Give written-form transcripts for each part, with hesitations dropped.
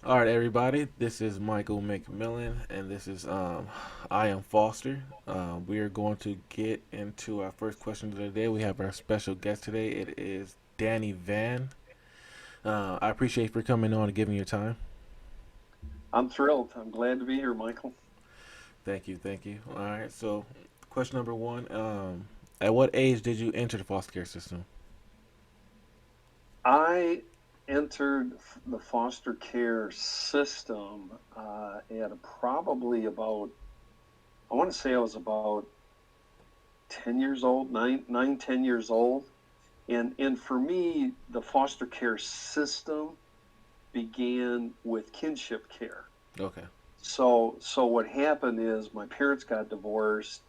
All right, everybody. This is Michael McMillan, and this is I am Foster. We are going to get into our first question of the day. We have our special guest today. It is DannyVann. I appreciate you for coming on and giving your time. I'm thrilled. I'm glad to be here, Michael. Thank you, thank you. All right. So, question number one: at what age did you enter the foster care system? I entered the foster care system at probably about, I want to say I was about 10 years old, 10 years old. And for me, the foster care system began with kinship care. Okay. So what happened is my parents got divorced.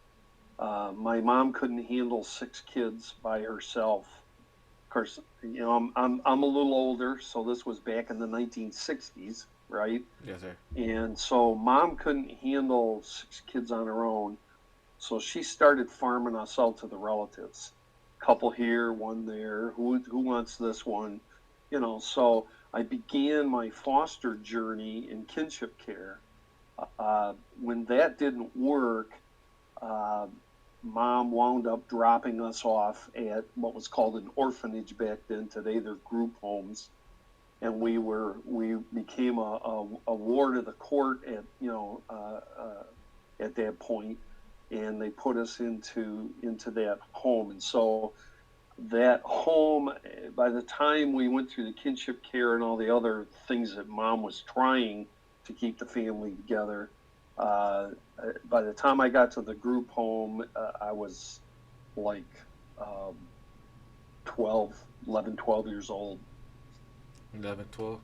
My mom couldn't handle six kids by herself. Of course, I'm a little older, so this was back in the 1960s, right? Yes, sir. And so mom couldn't handle six kids on her own, so she started farming us out to the relatives. Couple here, one there. Who wants this one? So I began my foster journey in kinship care. When that didn't work, uh, mom wound up dropping us off at what was called an orphanage back then. Today they're group homes, and we became a ward of the court at that point, and they put us into that home. And so that home, by the time we went through the kinship care and all the other things that mom was trying to keep the family together, by the time I got to the group home, I was like um, 12, 11, 12 years old. 11, 12.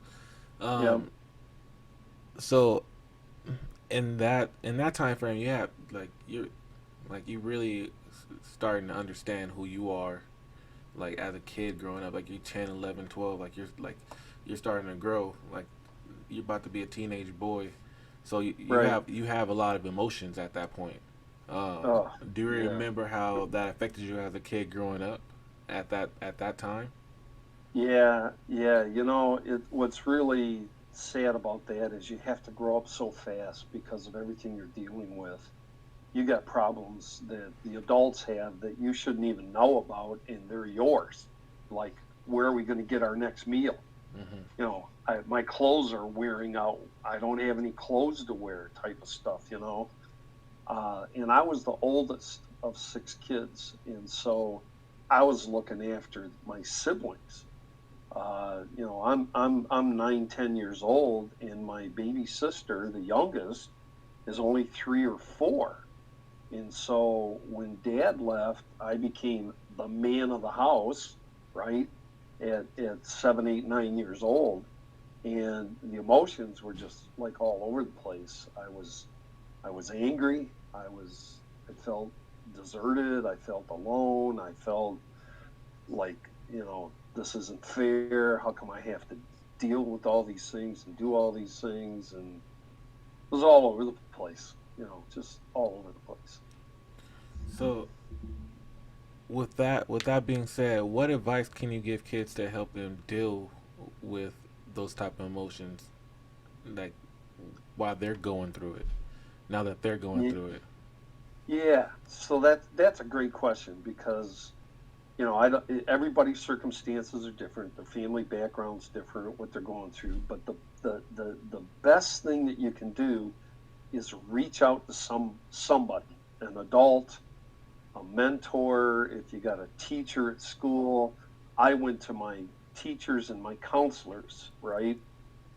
Yeah. Um. So in that time frame, you have you really starting to understand who you are like as a kid growing up, like you're 10, 11, 12, you're starting to grow, like you're about to be a teenage boy. So Right. you have a lot of emotions at that point. Oh, Do you yeah. remember how that affected you as a kid growing up at that time? Yeah. Yeah. What's really sad about that is you have to grow up so fast because of everything you're dealing with. You got problems that the adults have that you shouldn't even know about, and they're yours. Like, where are we going to get our next meal? Mm-hmm. My clothes are wearing out. I don't have any clothes to wear, type of stuff. And I was the oldest of six kids, and so I was looking after my siblings. I'm 9, 10 years old, and my baby sister, the youngest, is only 3 or 4. And so when dad left, I became the man of the house, right? At 7, 8, 9 years old. And the emotions were just like all over the place. I was angry. I felt deserted. I felt alone. I felt like, this isn't fair. How come I have to deal with all these things and do all these things? And it was all over the place, just all over the place. So with that being said, what advice can you give kids to help them deal with those type of emotions, like while they're going through it, now that they're going Yeah, through it? so that's a great question because I don't, everybody's circumstances are different, their family background's different, what they're going through. But the best thing that you can do is reach out to somebody, an adult, a mentor. If you got a teacher at school, I went to my teachers and my counselors, right?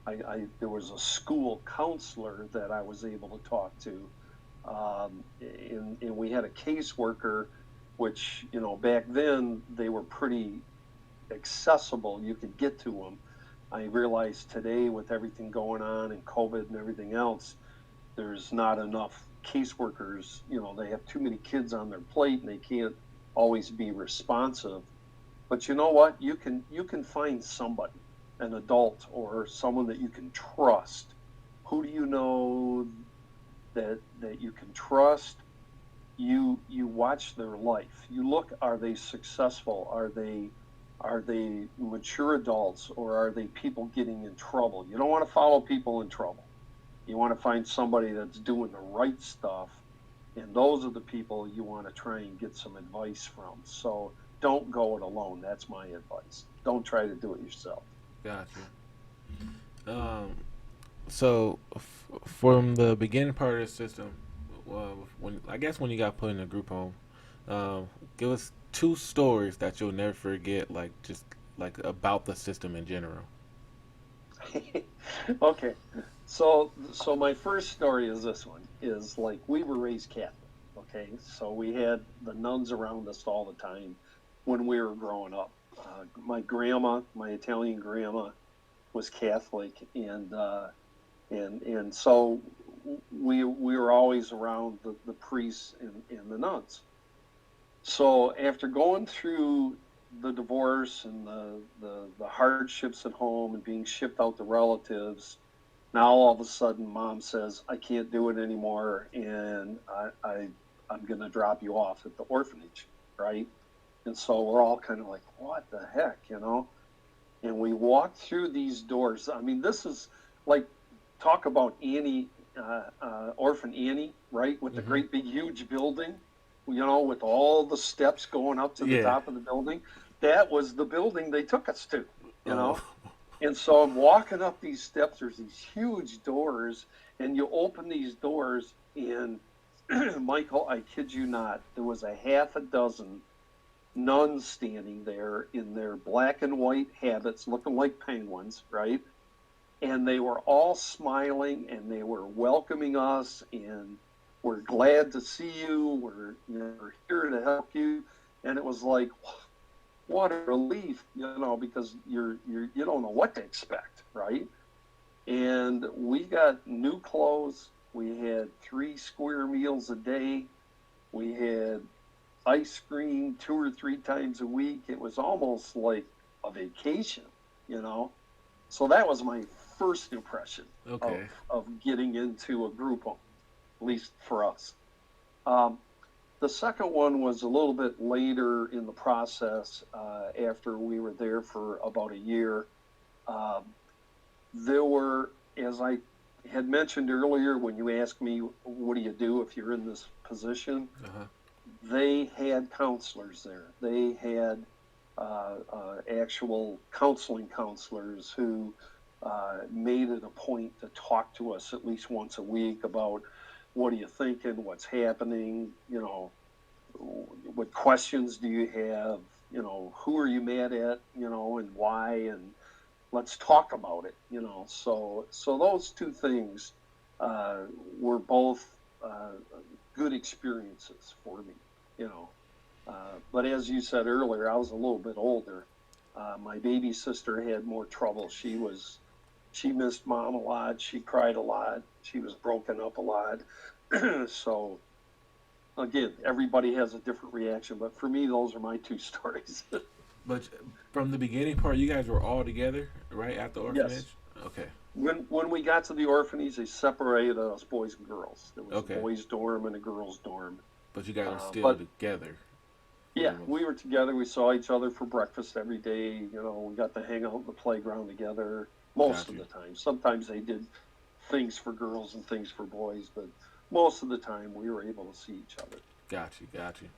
There was a school counselor that I was able to talk to, and we had a caseworker, which back then they were pretty accessible. You could get to them. I realize today, with everything going on and COVID and everything else, there's not enough caseworkers. They have too many kids on their plate and they can't always be responsive. But you know what? You can find somebody, an adult or someone that you can trust. Who do you know that you can trust? You watch their life. You look, are they successful? Are they Are they mature adults, or are they people getting in trouble? You don't want to follow people in trouble. You want to find somebody that's doing the right stuff, and those are the people you want to try and get some advice from. So don't go it alone. That's my advice. Don't try to do it yourself. Gotcha. Um, so from the beginning part of the system, when I guess when you got put in a group home, um, give us two stories that you'll never forget, like just like about the system in general. Okay. So my first story is this one is like we were raised Catholic. Okay. So we had the nuns around us all the time when we were growing up. My grandma, my Italian grandma, was Catholic, and so we were always around the priests and the nuns. So after going through the divorce and the hardships at home and being shipped out to relatives, now all of a sudden mom says, I can't do it anymore, and I'm going to drop you off at the orphanage, right? And so we're all kind of like, what the heck, you know? And we walk through these doors. I mean, this is like, talk about Annie, Orphan Annie, right? With the Mm-hmm. great big huge building, you know, with all the steps going up to the Yeah. top of the building. That was the building they took us to, you Oh. know? And so I'm walking up these steps. There's these huge doors, and you open these doors, and Michael, I kid you not, there was a half a dozen nuns standing there in their black and white habits, looking like penguins, right? And they were all smiling, and they were welcoming us, and we're glad to see you. We're here to help you. And it was like, what a relief, you know, because you don't know what to expect, right? And we got new clothes. We had 3 square meals a day. We had ice cream 2 or 3 times a week. It was almost like a vacation, you know. So that was my first impression Okay. of getting into a group home, at least for us. Um, the second one was a little bit later in the process, after we were there for about a year. Um, there were, as I had mentioned earlier, when you asked me, what do you do if you're in this position? Uh huh. They had counselors there. They had actual counseling counselors who made it a point to talk to us at least once a week about what are you thinking, what's happening, you know, what questions do you have, you know, who are you mad at, you know, and why, and let's talk about it, you know. So those two things were both uh, good experiences for me, you know. But as you said earlier, I was a little bit older. My baby sister had more trouble. She missed mom a lot. She cried a lot. She was broken up a lot. So again, everybody has a different reaction, but for me, those are my two stories. But from the beginning part, you guys were all together, right, at the Yes. orphanage? Okay. When we got to the orphanage, they separated us boys and girls. There was a Okay. boys' dorm and a girls' dorm. But you guys are still But together for the yeah, most. we were together. We saw each other for breakfast every day. You know, we got to hang out in the playground together most Got of you. the time. Sometimes they did things for girls and things for boys, but most of the time we were able to see each other. Got you. Got you.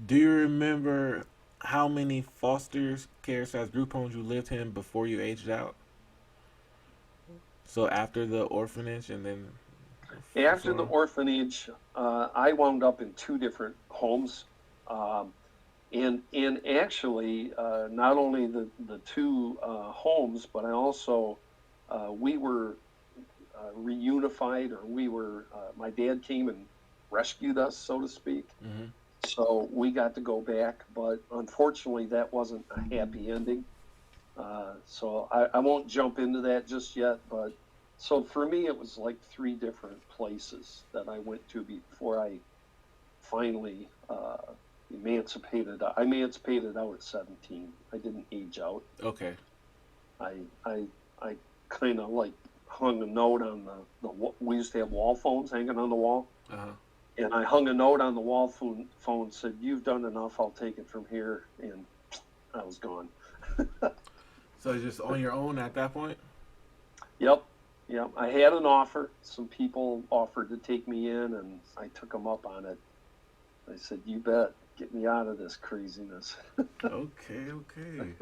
Do you remember how many foster care slash group homes you lived in before you aged out? So after the orphanage and then so After the on? orphanage, I wound up in two different homes. Um, and actually, not only the two homes, but I also we were reunified, or we were my dad came and rescued us, so to speak. Mm-hmm. So we got to go back, but unfortunately, that wasn't a happy ending. So I won't jump into that just yet. But so for me, it was like three different places that I went to before I finally emancipated. I emancipated out at 17. I didn't age out. Okay. I kind of like hung a note on the we used to have wall phones hanging on the wall. Uh huh. And I hung a note on the wall phone said, "You've done enough. I'll take it from here." And I was gone. So just on your own at that point. Yep. Yep. I had an offer. Some people offered to take me in, and I took them up on it. I said, "You bet. Get me out of this craziness." Okay, okay.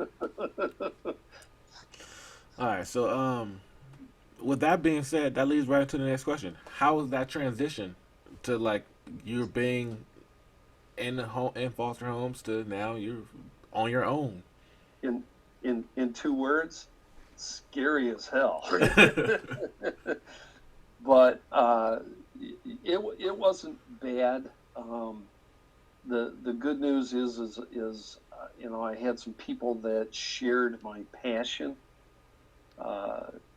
All right. So with that being said, that leads right into the next question. How was that transition to like you're being in the home in foster homes to now you're on your own? In in 2 words, scary as hell. But it wasn't bad. The good news is I had some people that shared my passion.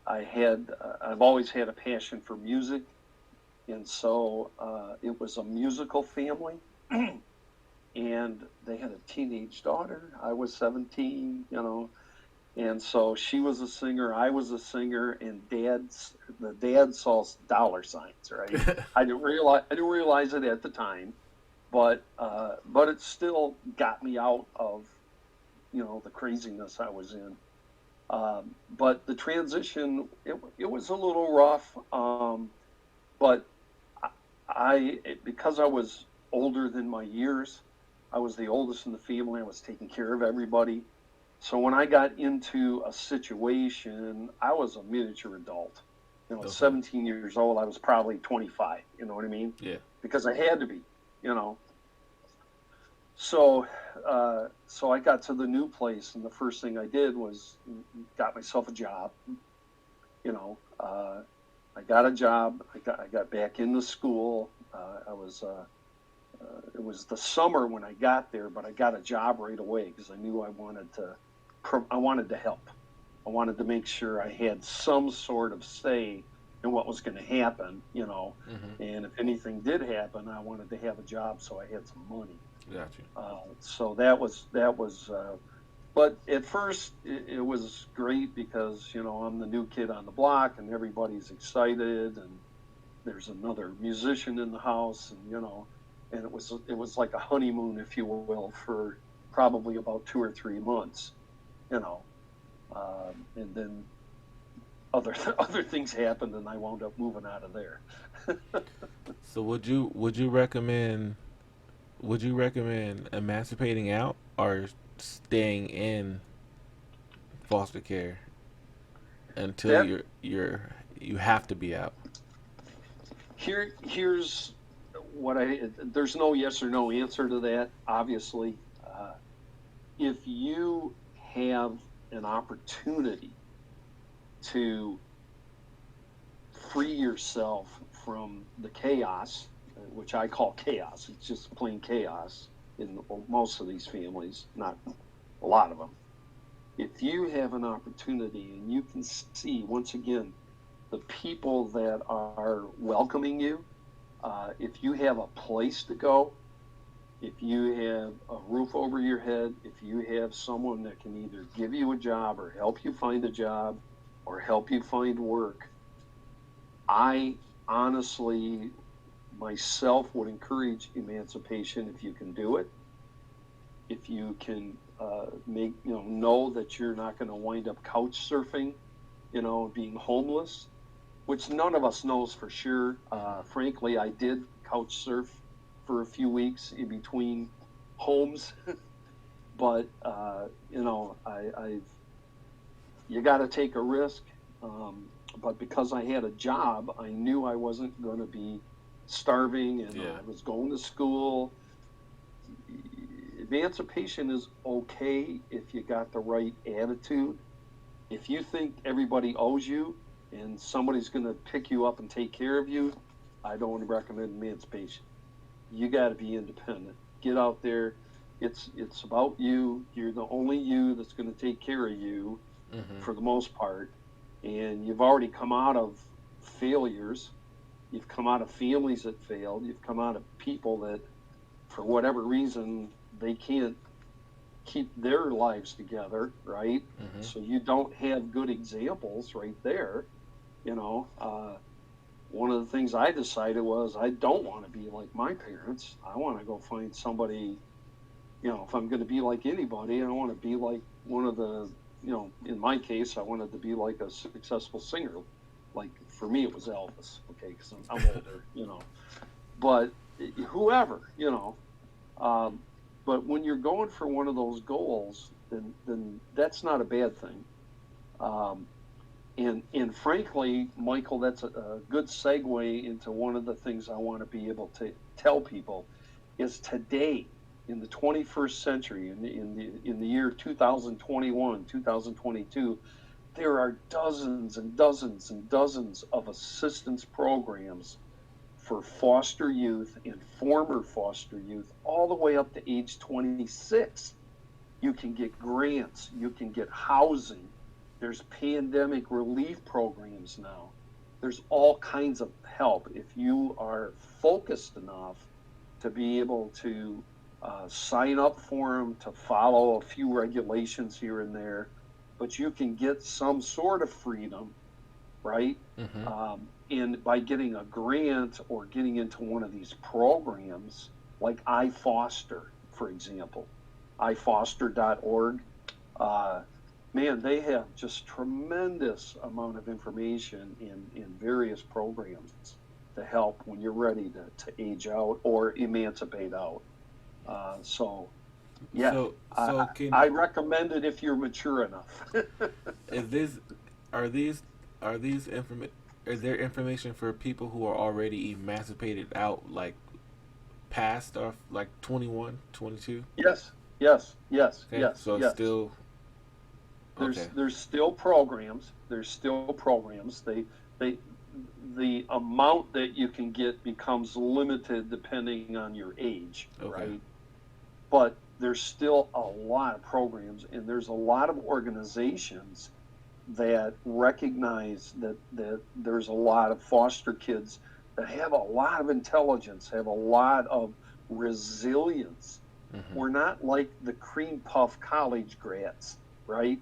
I've always had a passion for music, and so it was a musical family. And they had a teenage daughter. I was 17, and so she was a singer, I was a singer, and the dad saw dollar signs, right? I didn't realize it at the time, but it still got me out of the craziness I was in. But the transition, it was a little rough, but because I was older than my years, I was the oldest in the family. I was taking care of everybody. So when I got into a situation, I was a miniature adult. At Okay. 17 years old, I was probably 25. You know what I mean? Yeah. Because I had to be. You know. So, so I got to the new place, and the first thing I did was got myself a job. You know, I got a job. I got back into school. It was the summer when I got there, but I got a job right away because I knew I wanted to help. I wanted to make sure I had some sort of say in what was going to happen. Mm-hmm. And if anything did happen, I wanted to have a job so I had some money. Got you. So that was. But at first, it was great because I'm the new kid on the block, and everybody's excited, and there's another musician in the house, and it was like a honeymoon, if you will, for probably about 2 or 3 months, you know, and then other other things happened, and I wound up moving out of there. So would you recommend emancipating out or staying in foster care until That you have to be out? here's what I there's no yes or no answer to that. Obviously, if you have an opportunity to free yourself from the chaos, which I call chaos. It's just plain chaos in most of these families, not a lot of them. If you have an opportunity and you can see, once again, the people that are welcoming you, if you have a place to go, if you have a roof over your head, if you have someone that can either give you a job or help you find a job or help you find work, I honestly myself would encourage emancipation if you can do it. If you can know that you're not going to wind up couch surfing, being homeless, which none of us knows for sure. Frankly, I did couch surf for a few weeks in between homes, but I you got to take a risk. But because I had a job, I knew I wasn't going to be starving, and Yeah. I was going to school. Emancipation is okay if you got the right attitude. If you think everybody owes you and somebody's going to pick you up and take care of you, I don't recommend emancipation. You got to be independent. Get out there. It's about you. You're the only you that's going to take care of you Mm-hmm. for the most part. And you've already come out of failures. You've come out of families that failed. You've come out of people that, for whatever reason, they can't keep their lives together, right? Mm-hmm. So you don't have good examples right there, you know. one of the things I decided was I don't want to be like my parents. I want to go find somebody, if I'm going to be like anybody, I want to be like one of the, in my case, I wanted to be like a successful singer. Like for me, it was Elvis, okay, because I'm older, but whoever, um, but when you're going for one of those goals, then that's not a bad thing. Um, and frankly, Michael, that's a good segue into one of the things I want to be able to tell people is today in the 21st century, in the year 2021, 2022, there are dozens and dozens and dozens of assistance programs for foster youth and former foster youth, all the way up to age 26. You can get grants, you can get housing. There's pandemic relief programs now. There's all kinds of help if you are focused enough to be able to sign up for them, to follow a few regulations here and there, but you can get some sort of freedom, right? Mm-hmm. And by getting a grant or getting into one of these programs like iFoster, for example, ifoster.org, uh, man, they have just tremendous amount of information in various programs to help when you're ready to age out or emancipate out. So, yeah, So I, so can I recommend it if you're mature enough. is this are these are these inform is there information for people who are already emancipated out, like past or like 21, 22? Yes, yes, yes, Okay, yes, so it's yes. still There's okay. there's still programs. There's still programs. They the amount that you can get becomes limited depending on your age, Okay. right? But there's still a lot of programs, and there's a lot of organizations that recognize that there's a lot of foster kids that have a lot of intelligence, have a lot of resilience. Mm-hmm. We're not like the cream puff college grads, right?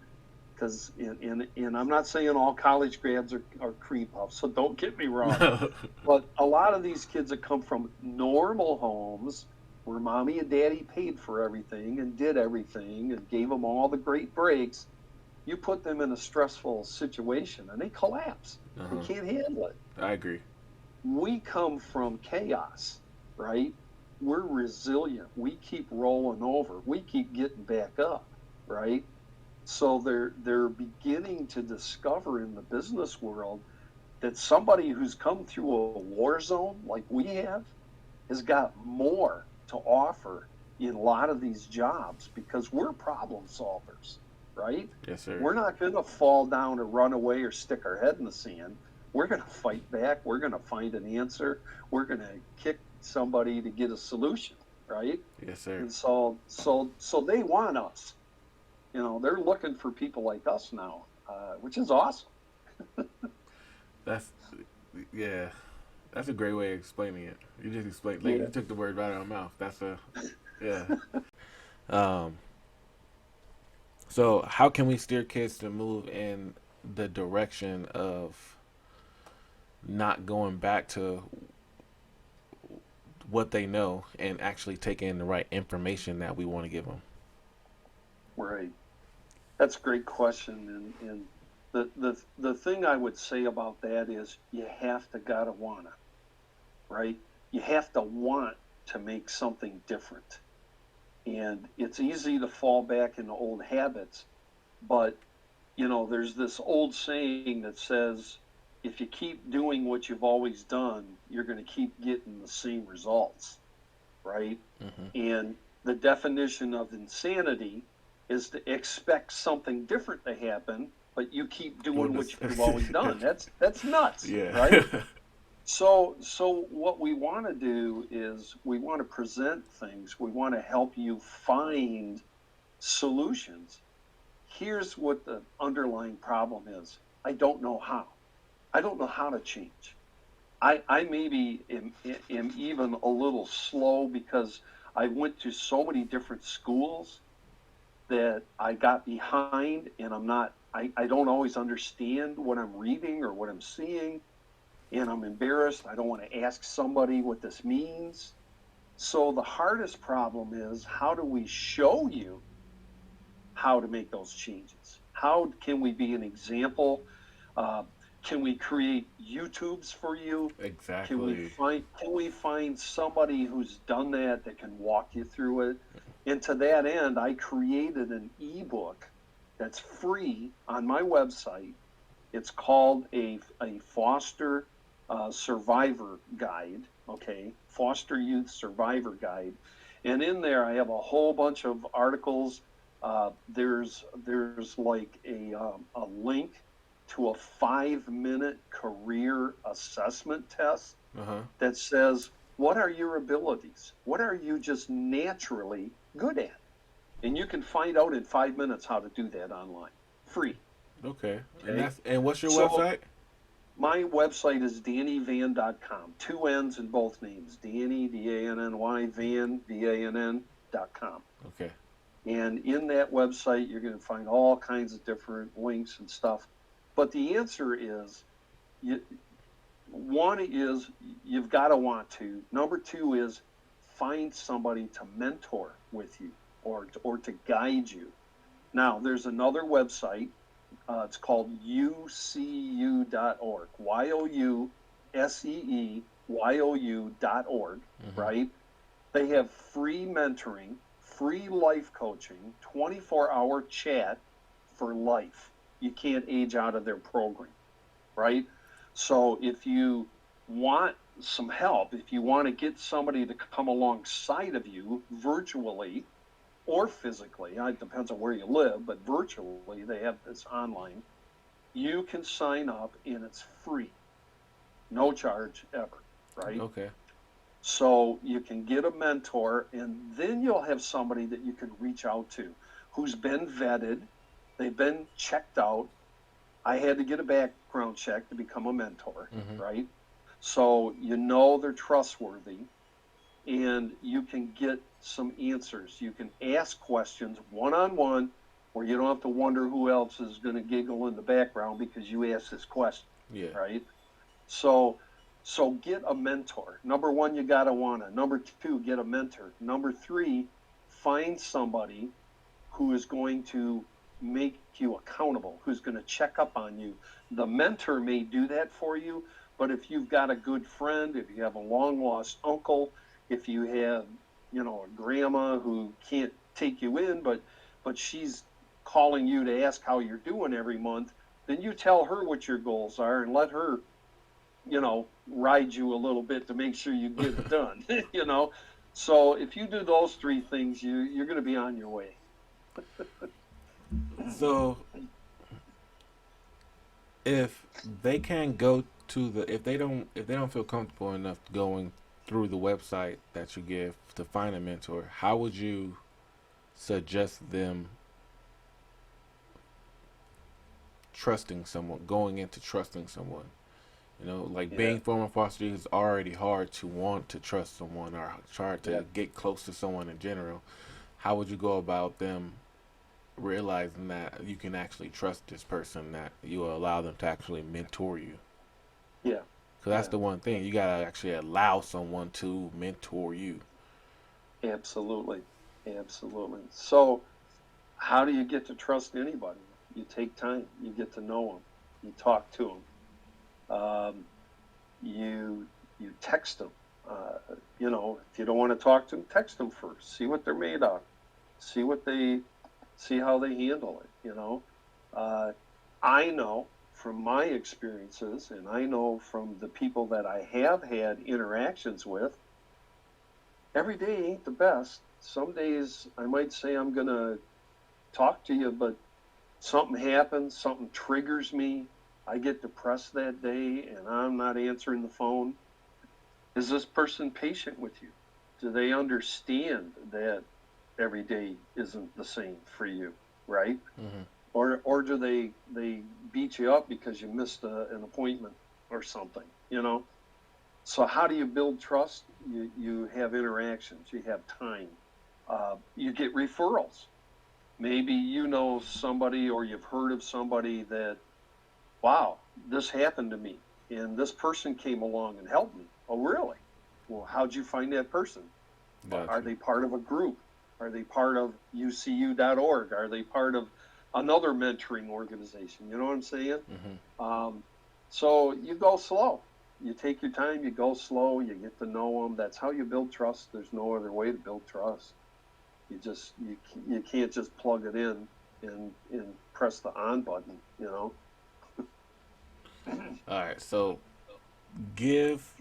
Because and I'm not saying all college grads are cream puffs, so don't get me wrong. No. But a lot of these kids that come from normal homes where mommy and daddy paid for everything and did everything and gave them all the great breaks, you put them in a stressful situation and they collapse. They Uh-huh. can't handle it. I agree. We come from chaos, right? We're resilient. We keep rolling over. We keep getting back up, right? So they're beginning to discover in the business world that somebody who's come through a war zone like we have has got more to offer in a lot of these jobs because we're problem solvers, right? Yes, sir. We're not going to fall down or run away or stick our head in the sand. We're going to fight back. We're going to find an answer. We're going to kick somebody to get a solution, right? Yes, sir. And so they want us. They're looking for people like us now, which is awesome. That's yeah. That's a great way of explaining it. You just explained, like, you Yeah. took the word right out of my mouth. That's a yeah. Um. So how can we steer kids to move in the direction of not going back to what they know and actually taking in the right information that we want to give them? Right. That's a great question. And the thing I would say about that is you have to gotta wanna, right? You have to want to make something different. And it's easy to fall back into old habits, but there's this old saying that says if you keep doing what you've always done, you're going to keep getting the same results, right? Mm-hmm. And the definition of insanity is to expect something different to happen, but you keep doing what you've always done. That's nuts, Yeah. right? So what we want to do is we want to present things. We want to help you find solutions. Here's what the underlying problem is. I don't know how. I don't know how to change. I maybe am even a little slow because I went to so many different schools that I got behind and I don't always understand what I'm reading or what I'm seeing. and I'm embarrassed. I don't want to ask somebody what this means. So the hardest problem is, how do we show you how to make those changes? How can we be an example? Uh, can we create YouTubes for you? Exactly. Can we find somebody who's done that can walk you through it? And to that end, I created an ebook that's free on my website. It's called a foster survivor guide, okay? Foster Youth Survivor Guide. And in there, I have a whole bunch of articles. There's like a link to a 5-minute career assessment test Uh huh. that says, what are your abilities? What are you just naturally good at? And you can find out in 5 minutes how to do that online, free. Okay. Okay. And what's your So website? my website is DannyVann.com. Two N's in both names. Danny, D-A-N-N-Y, Vann, V-A-N-N.com. Okay. And in that website, you're going to find all kinds of different links and stuff. But the answer is, you, one is you've got to want to. Number two is find somebody to mentor with you or to guide you. Now, there's another website. It's called ucu.org, YOUSEEYOU.org, Mm-hmm. right? They have free mentoring, free life coaching, 24-hour chat for life. You can't age out of their program, right? So if you want some help, if you want to get somebody to come alongside of you virtually or physically, it depends on where you live, but virtually they have this online, you can sign up and it's free, no charge ever, right? Okay. So you can get a mentor, and then you'll have somebody that you can reach out to who's been vetted, they've been checked out. I had to get a background check to become a mentor, Mm-hmm. right? So you know they're trustworthy, and you can get some answers. You can ask questions one on one, where you don't have to wonder who else is going to giggle in the background because you asked this question, Yeah. right? So so get a mentor. Number one, you gotta wanna. Number two, get a mentor. Number three, find somebody who is going to make you accountable, who's going to check up on you. The mentor may do that for you, but if you've got a good friend, if you have a long lost uncle, if you have, a grandma who can't take you in, but she's calling you to ask how you're doing every month, then you tell her what your goals are and let her, ride you a little bit to make sure you get it done. So if you do those three things, you're going to be on your way. So if they can't go to the if they don't feel comfortable enough going through the website that you give to find a mentor, how would you suggest them trusting someone, going into trusting someone? Like Yeah, being former foster youth is already hard to want to trust someone or try yeah, to get close to someone in general. How would you go about them realizing that you can actually trust this person, that you will allow them to actually mentor you? yeah, Because that's yeah, the one thing. You got to actually allow someone to mentor you. absolutely, absolutely. So how do you get to trust anybody? You take time. You get to know them. You talk to them. You text them. If you don't want to talk to them, text them first. See what they're made of. See what they see how they handle it. Uh, I know from my experiences, and I know from the people that I have had interactions with, every day ain't the best. Some days I might say I'm going to talk to you, but something happens, something triggers me. I get depressed that day and I'm not answering the phone. Is this person patient with you? Do they understand that every day isn't the same for you, right? Hmm. Or do they beat you up because you missed an appointment or something? So how do you build trust? You have interactions, you have time, you get referrals. Maybe you know somebody or you've heard of somebody that, wow, this happened to me, and this person came along and helped me. Oh, really? Well, how'd you find that person? Are Gotcha. they part of a group? Are they part of ucu.org? Are they part of another mentoring organization? You know what I'm saying? Hmm. Um, so you go slow. You take your time, you go slow, you get to know them. That's how you build trust. There's no other way to build trust. You can't just plug it in and press the on button, you know. All right. So give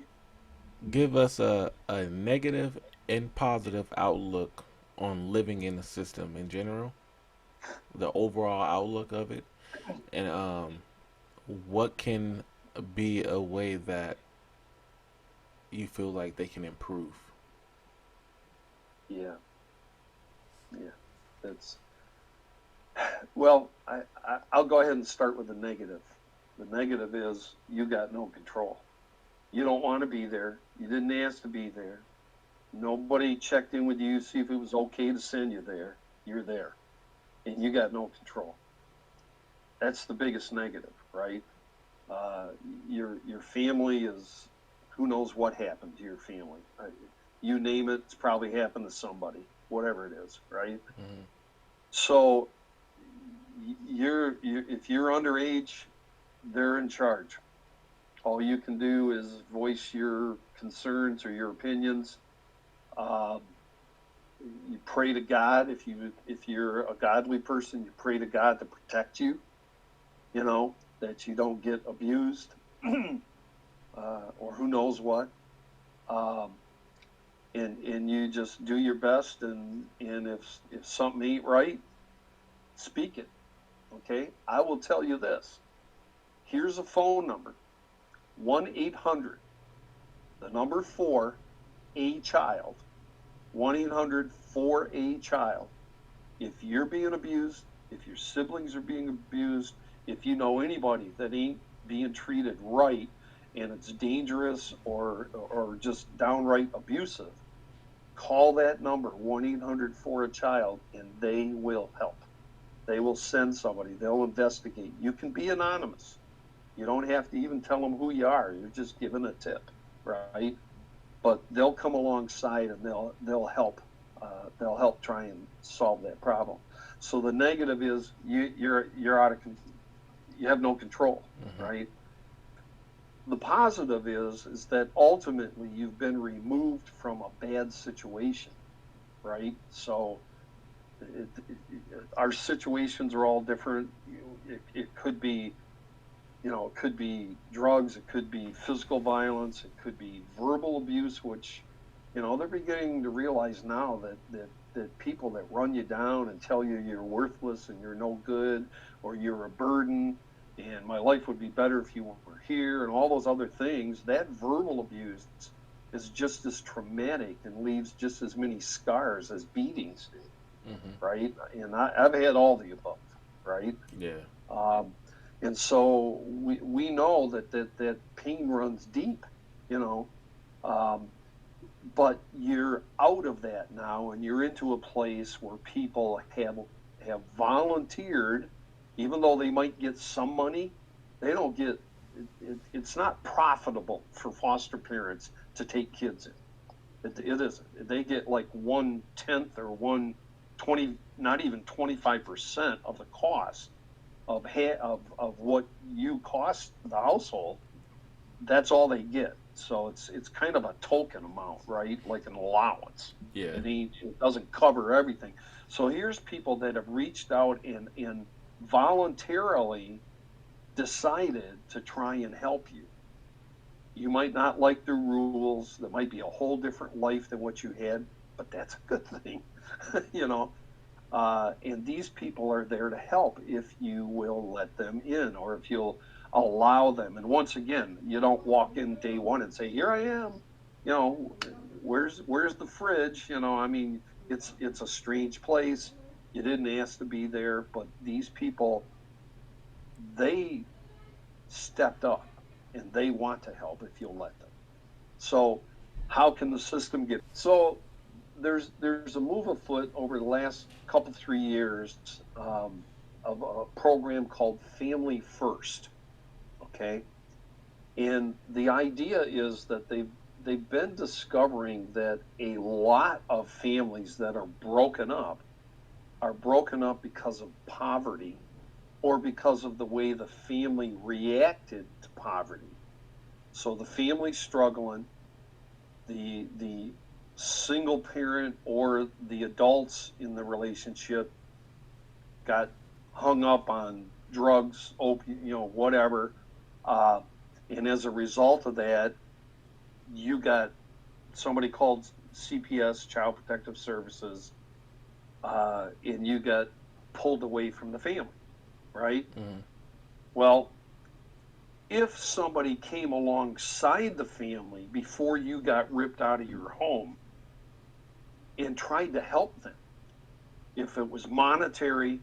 give us a negative and positive outlook on living in the system in general, the overall outlook of it, and what can be a way that you feel like they can improve. Yeah, yeah. That's well. I'll go ahead and start with the negative. The negative is you got no control. You don't want to be there. You didn't ask to be there. Nobody checked in with you, see if it was okay to send you there. You're there, and you got no control. That's the biggest negative, right? Uh, your family is who knows what happened to your family. You name it, it's probably happened to somebody, whatever it is, right? Hmm. So you're if you're underage, they're in charge. All you can do is voice your concerns or your opinions. Um, you pray to God if you're a godly person, you pray to God to protect you. You know that you don't get abused, or who knows what. Um, and you just do your best, and if something ain't right, speak it. Okay, I will tell you this. Here's a phone number: 1-800, the number 4, a child. 1-800 4 a child. If you're being abused, if your siblings are being abused, if you know anybody that ain't being treated right and it's dangerous or just downright abusive, call that number 1-800 for a child and they will help. They will send somebody, they'll investigate. You can be anonymous. You don't have to even tell them who you are. You're just giving a tip, right? But they'll come alongside and they'll help. They'll help try and solve that problem. So the negative is you're out of you have no control, Hmm. right? The positive is that ultimately you've been removed from a bad situation, right? So our situations are all different. It could be, it could be drugs, it could be physical violence, it could be verbal abuse, which, they're beginning to realize now that people that run you down and tell you you're worthless and you're no good or you're a burden and my life would be better if you were here and all those other things, that verbal abuse is just as traumatic and leaves just as many scars as beatings do, Hmm. right? And I've had all the above, right? Yeah. Um, and so we know that pain runs deep, you know, um, but you're out of that now, and you're into a place where people have volunteered, even though they might get some money, they don't get. It's not profitable for foster parents to take kids in. It isn't. They get like 1/10 or 1/20, not even 25% of the cost of what you cost the household. That's all they get. So it's kind of a token amount, right? Like an allowance. Yeah. It doesn't cover everything. So here's people that have reached out and voluntarily decided to try and help you. You might not like the rules. There might be a whole different life than what you had, but that's a good thing, you know. And these people are there to help if you will let them in or if you'll allow them. And once again, you don't walk in day one and say, "Here I am." You know, where's the fridge? I mean, it's a strange place. You didn't ask to be there, but these people, they stepped up and they want to help if you'll let them. So how can the system get so there's a move afoot over the last couple 3 years, of a program called Family First. Okay, And the idea is that they've been discovering that a lot of families that are broken up because of poverty or because of the way the family reacted to poverty. So the family's struggling, the single parent or the adults in the relationship got hung up on drugs, whatever. Uh, and as a result of that, you got somebody called CPS, Child Protective Services, and you got pulled away from the family, right? Mm-hmm. Well, if somebody came alongside the family before you got ripped out of your home and tried to help them, if it was monetary,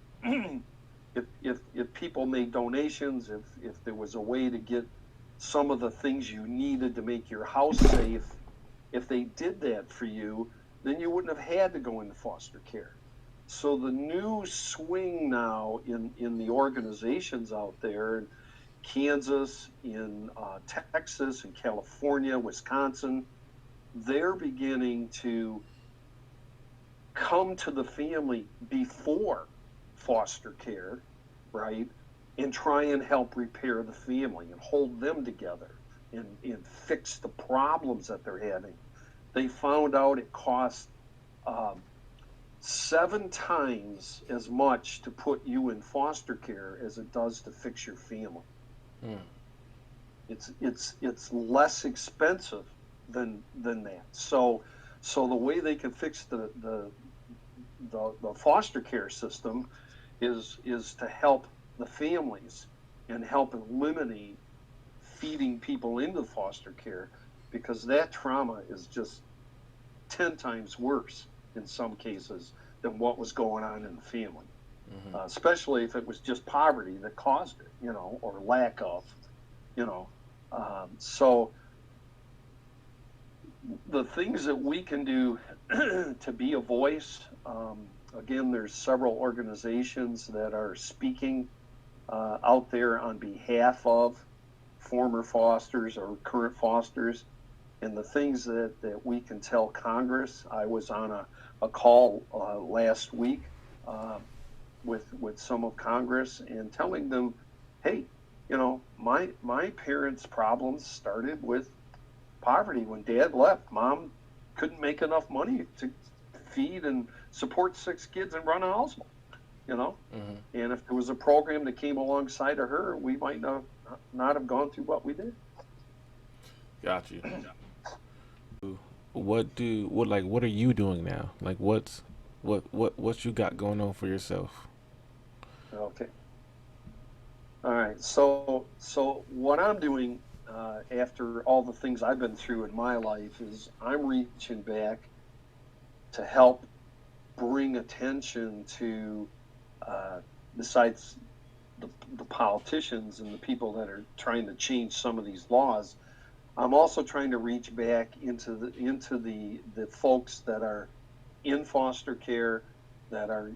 if people made donations, if there was a way to get some of the things you needed to make your house safe, if they did that for you, then you wouldn't have had to go into foster care. So the new swing now in the organizations out there, in Kansas, in Texas, in California, Wisconsin, they're beginning to come to the family before foster care, right? And try and help repair the family and hold them together and fix the problems that they're having. They found out it costs um, 7 times as much to put you in foster care as it does to fix your family. Mm. It's less expensive than that. So the way they can fix the foster care system is to help the families and help eliminate feeding people into foster care, because that trauma is just 10 times worse in some cases than what was going on in the family, Mm-hmm. especially if it was just poverty that caused it, or lack of, you know. So the things that we can do to be a voice, again, there's several organizations that are speaking out there on behalf of former fosters or current fosters, and the things that we can tell Congress. I was on a call last week uh, with some of Congress and telling them, hey, my parents' problems started with poverty. When dad left, mom couldn't make enough money to feed and support 6 kids and run a household, you know. Mm-hmm. And if there was a program that came alongside of her, we might not have gone through what we did. Got you. What are you doing now? Like what you got going on for yourself? Okay. All right. So what I'm doing after all the things I've been through in my life is I'm reaching back to help bring attention to, uh, besides the politicians and the people that are trying to change some of these laws. I'm also trying to reach back into the folks that are in foster care, that are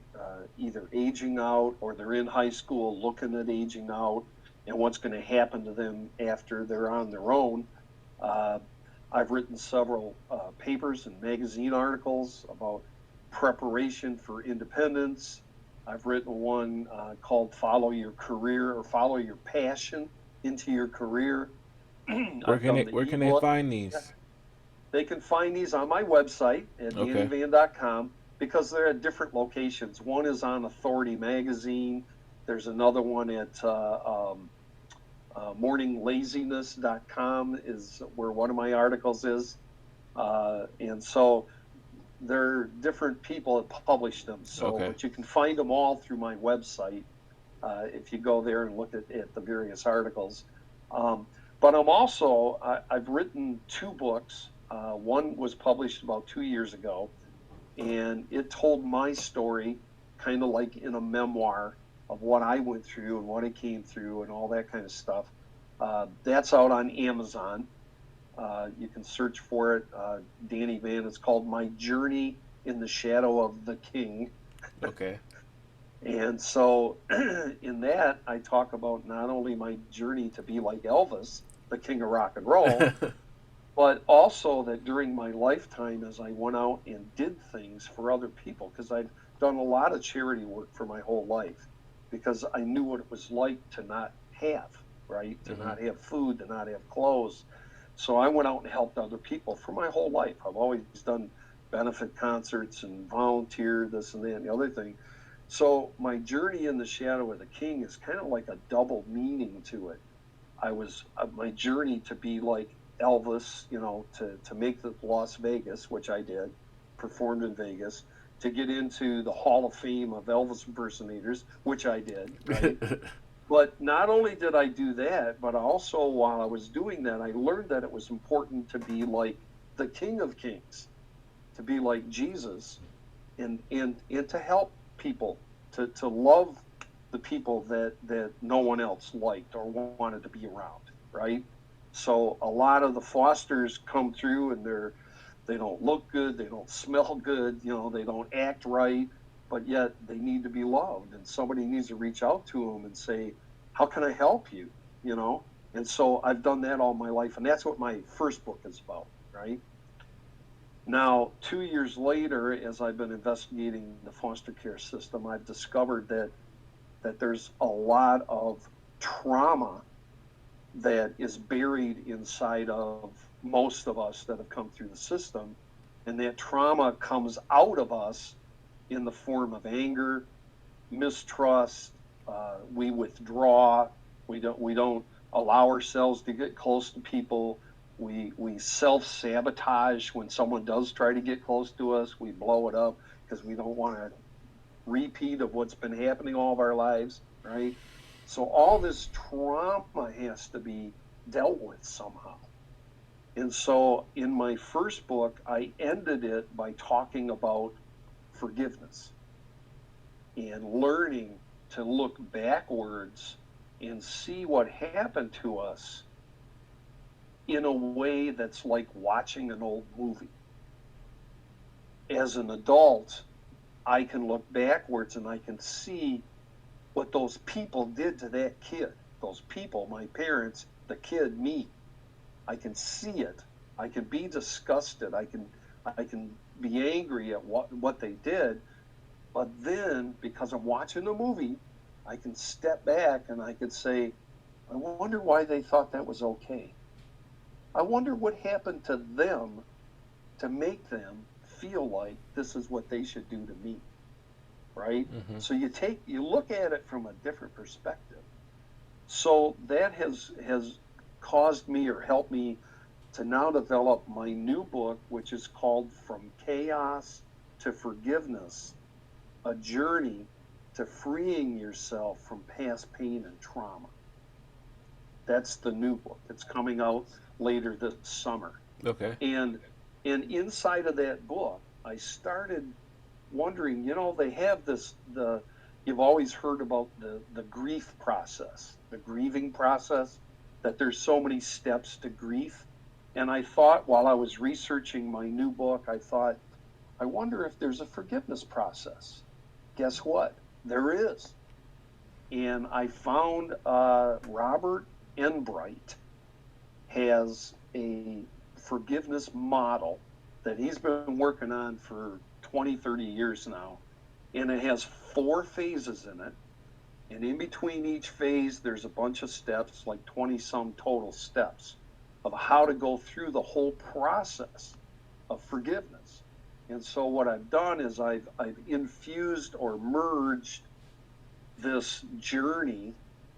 either aging out or they're in high school looking at aging out and what's going to happen to them after they're on their own. Uh, I've written several papers and magazine articles about preparation for independence. I've written one called Follow Your Career or Follow Your Passion into Your Career. Where I've can done they the where can they ebook. find Yeah, these? they can find these on my website at Okay. DannyVann.com because they're at different locations. One is on Authority Magazine. There's another one at morninglaziness.com is where one of my articles is. And so there are different people that publish them. So, Okay. but you can find them all through my website if you go there and look at the various articles. Um, but I've written 2 books. One was published about 2 years ago, and it told my story kind of like in a memoir of what I went through and what I came through and all that kind of stuff. That's out on Amazon. You can search for it. Danny Vann. It's called My Journey in the Shadow of the King. Okay. And so in that, I talk about not only my journey to be like Elvis, the king of rock and roll, but also that during my lifetime, as I went out and did things for other people, because I've done a lot of charity work for my whole life, because I knew what it was like to not have, right? To Hmm. not have food, to not have clothes. So I went out and helped other people for my whole life. I've always done benefit concerts and volunteer, this and that and the other thing. So my journey in the shadow of the king is kind of like a double meaning to it. I was my journey to be like Elvis, to make the Las Vegas, which I did, performed in Vegas, to get into the Hall of Fame of Elvis impersonators, which I did, right? But not only did I do that, but also while I was doing that, I learned that it was important to be like the King of Kings, to be like Jesus, and to help people, to love the people that no one else liked or wanted to be around, right? So a lot of the fosters come through and they don't look good, they don't smell good, they don't act right, but yet they need to be loved, and somebody needs to reach out to them and say, how can I help you, you know and so I've done that all my life, and that's what my first book is about, right? Now, 2 years later, as I've been investigating the foster care system, I've discovered that there's a lot of trauma that is buried inside of most of us that have come through the system, and that trauma comes out of us in the form of anger, mistrust. We withdraw. We don't allow ourselves to get close to people. We self sabotage when someone does try to get close to us. We blow it up because we don't want to repeat of what's been happening all of our lives, right? So all this trauma has to be dealt with somehow. And so in my first book, I ended it by talking about forgiveness and learning to look backwards and see what happened to us in a way that's like watching an old movie. As an adult, I can look backwards and I can see what those people did to that kid. Those people, my parents, the kid, me. I can see it. I can be disgusted. I can be angry at what they did. But then, because I'm watching a movie, I can step back and I can say, I wonder why they thought that was okay. I wonder what happened to them to make them feel like this is what they should do to me, right? Hmm. So you look at it from a different perspective. So that has caused me or helped me to now develop my new book, which is called From Chaos to Forgiveness, a journey to freeing yourself from past pain and trauma. That's the new book. It's coming out later this summer. Okay. And inside of that book, I started wondering, they have the you've always heard about the grief process, the grieving process, that there's so many steps to grief. And I thought, while I was researching my new book, I thought, I wonder if there's a forgiveness process. Guess what? There is. And I found Robert Enbright has a forgiveness model that he's been working on for 20, 30 years now. And it has 4 phases in it. And in between each phase, there's a bunch of steps, like 20 some total steps, of how to go through the whole process of forgiveness. And so what I've done is I've infused or merged this journey,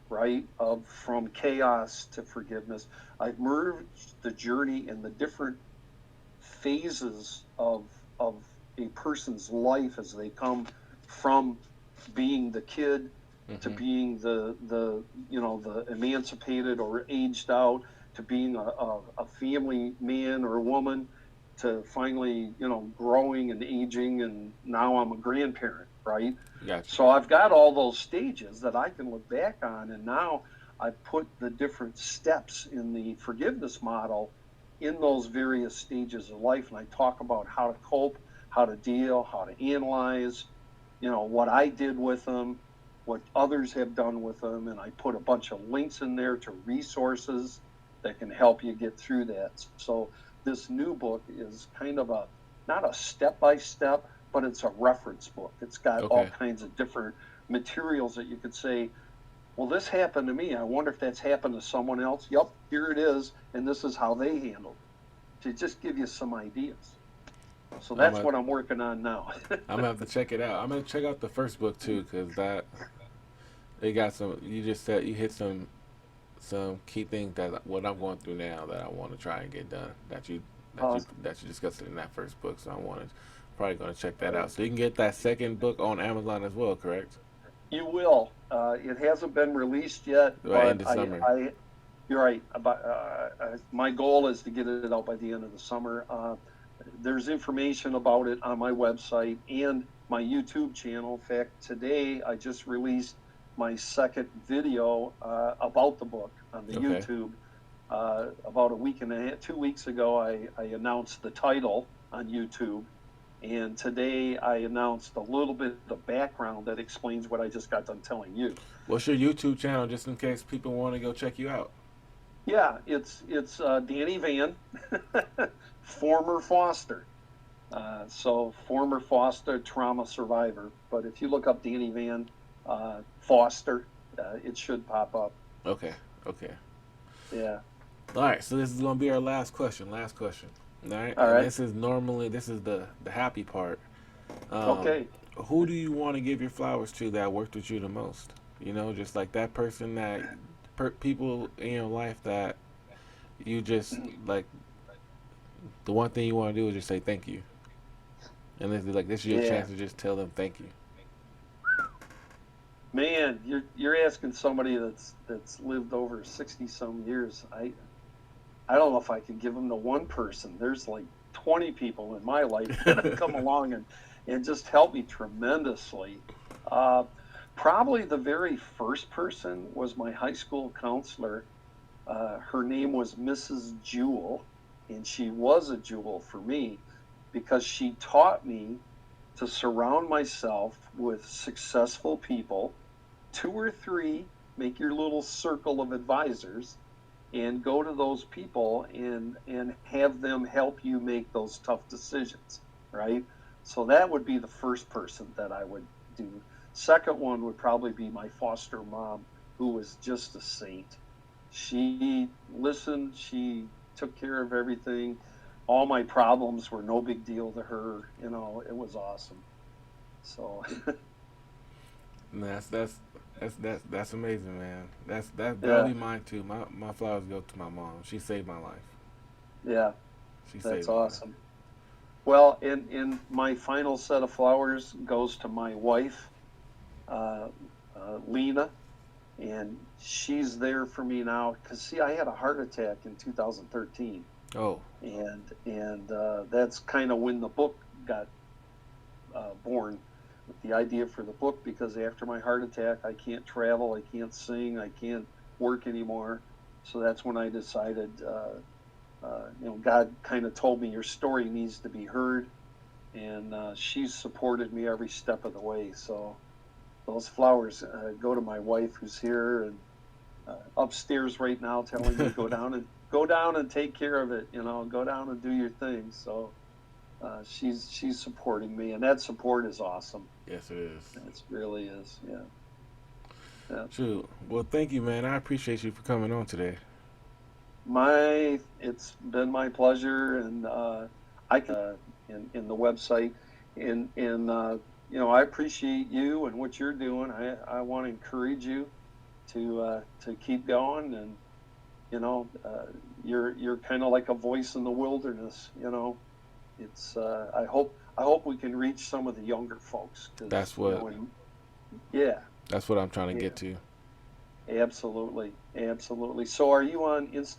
right, of from chaos to forgiveness. I've merged the journey in the different phases of a person's life as they come from being the kid to Hmm. being the emancipated or aged out, to being a family man or woman, to finally growing and aging, and now I'm a grandparent, right? Gotcha. So I've got all those stages that I can look back on, and now I've put the different steps in the forgiveness model in those various stages of life, and I talk about how to cope, how to deal, how to analyze, what I did with them, what others have done with them, and I put a bunch of links in there to resources that can help you get through that. So this new book is kind of a not a step by step, but it's a reference book. It's got all Okay. kinds of different materials that you could say, well, this happened to me. I wonder if that's happened to someone else. Yep, here it is, and this is how they handled it, to just give you some ideas. So I'm that's gonna what I'm working on now. I'm gonna have to check it out. I'm gonna check out the first book too, because that it got some. You just said you hit some key things that what I'm going through now that I want to try and get done. That you discussed in that first book. So I wanted probably going to check that out. So you can get that second book on Amazon as well, correct? You will. It hasn't been released yet, Right in but the summer. you're right. My goal is to get it out by the end of the summer. There's information about it on my website and my YouTube channel. In fact, today I just released my second video about the book on the Okay. YouTube. About a week and a half, 2 weeks ago, I announced the title on YouTube. And today I announced a little bit of the background that explains what I just got done telling you. What's your YouTube channel, just in case people want to go check you out? Yeah, it's DannyVann, former foster. So former foster trauma survivor. But if you look up DannyVann foster, it should pop up. Okay. Okay. Yeah. All right. So this is going to be our last question. Last question. All right. All And right. this is the happy part. Um, Okay. who do you want to give your flowers to that worked with you the most? Just like that person people in your life that you just like. The one thing you want to do is just say thank you, and this is your Yeah. chance to just tell them thank you. Man, you're asking somebody that's lived over 60 some years. I don't know if I could give them to one person. There's like 20 people in my life that have come along and just helped me tremendously. Uh, Probably the very first person was my high school counselor. Her name was Mrs. Jewell, and she was a jewel for me because she taught me to surround myself with successful people, two or three, make your little circle of advisors, and go to those people and have them help you make those tough decisions, right? So that would be the first person that I would do. Second one would probably be my foster mom, who was just a saint. She listened, she took care of everything. All my problems were no big deal to her. It was awesome. So And that's amazing, man. That'll yeah, be mine too. My flowers go to my mom. She saved my life. yeah, She that's saved my life. awesome. Well, in my final set of flowers goes to my wife, uh, Lena, and she's there for me now. Cause see, I had a heart attack in 2013, Oh, and that's kind of when the book got born. With the idea for the book, because after my heart attack, I can't travel, I can't sing, I can't work anymore. So that's when I decided, God kind of told me your story needs to be heard, and she's supported me every step of the way. So those flowers go to my wife, who's here and upstairs right now, telling me go down and take care of it. Go down and do your thing. So she's supporting me, and that support is awesome. yes, it is. It really is. Yeah. Yeah. True. Well, thank you, man. I appreciate you for coming on today. It's been my pleasure, and I can in the website, and I appreciate you and what you're doing. I want to encourage you to keep going, and you're kind of like a voice in the wilderness. It's I hope we can reach some of the younger folks, because That's what yeah, that's what I'm trying to yeah, get to. absolutely, absolutely. So are you on Instagram?